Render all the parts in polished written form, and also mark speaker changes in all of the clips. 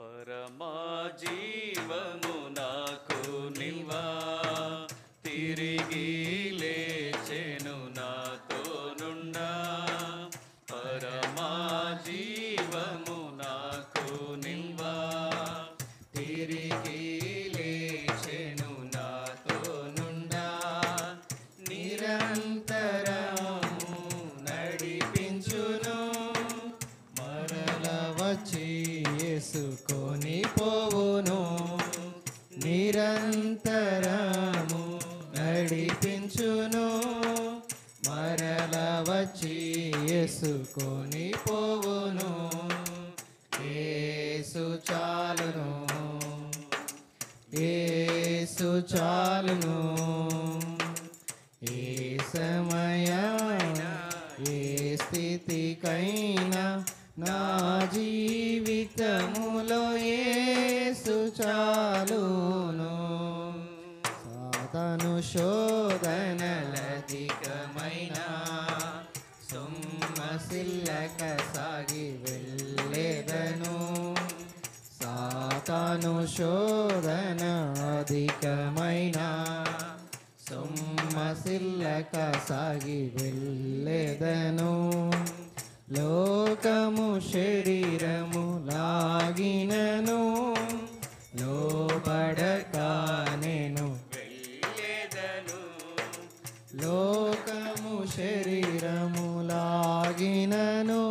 Speaker 1: పరమా జీవము నాకు నివా తిరిగి లేచెను నాతో నుండా. పరమా జీవము నాకు నివా తిరిగి లేచెను నాతో నుండా. నిరంతరము నడిపించును మరల వచ్చి యేసుకొని పోవును. నిరంతరము నడిపించును మరల వచ్చి యేసుకొని పోవును. యేసు చాలును, యేసు చాలును. ఏ సమయాన ఏ స్థితికైనా నా జీవితములో యేసు చాలును. సాతాను శోధనలధికమైన సొమ్మసిల్లక సాగి వెళ్ళేదను. సాతాను శోధన అధికమైన సొమ్మసిల్లక సాగి వెళ్ళేదను. లోకము శరీరము లాగినను లోబడక నేను వెళ్ళేదను. లోకము శరీరము లాగినను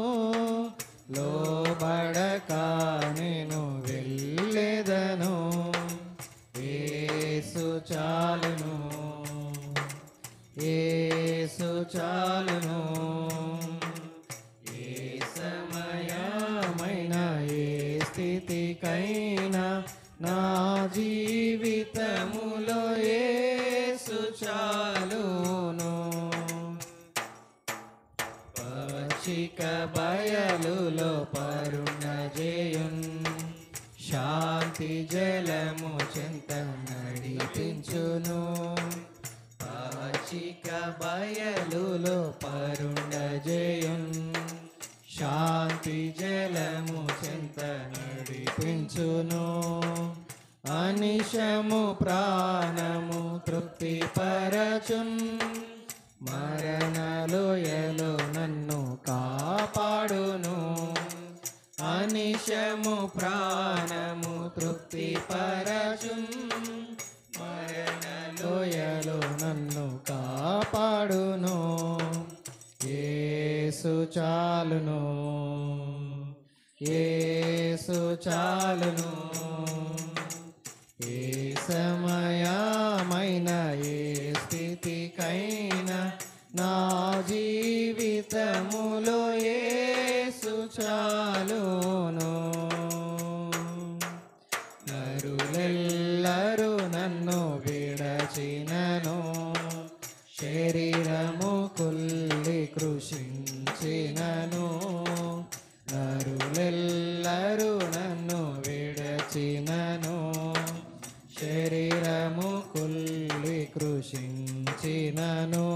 Speaker 1: లోబడక నేను వెళ్ళేదను. యేసు చాలును, యేసు చాలును. ఏ సమయమైన ఏ స్థితికైనా నా జీవితములో యేసు చాలును. పచ్చిక బయలులో పరుణజేయున్ శాంతి జలము చెంత నడిపించును. పచ్చిక బయలులో పరుణజేయున్ శాంతి జలము చెంత నడిపించును. అనిశము ప్రాణము తృప్తి పరచున్ మరణలోయలో నన్ను కాపాడును. అనిశము ప్రాణము తృప్తి పరచున్ మరణలోయలో నన్ను కాపాడును. యేసు చాలును, యేసు చాలును. ఏ సమయమైన ఏ స్థితికైనా నా జీవితములో యేసు చాలును. నరులెల్లరూ నన్ను విడచినను శరీరము కుల్లి కృషించినను. నరులెల్లరూ నన్ను విడచినను శరీరము కుల్లి కృషించినను.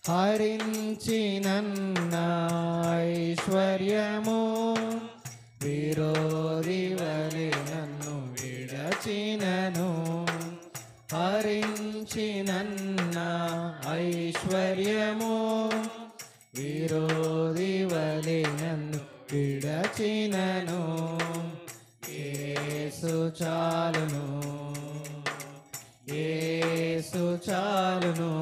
Speaker 1: హరించినన్న ఐశ్వర్యము విరోధి వలె నన్ను విడచినను. హరించినన్న ఐశ్వర్యము విరోధి వలె నన్ను విడచినను. యేసు చాలును, యేసు చాలును.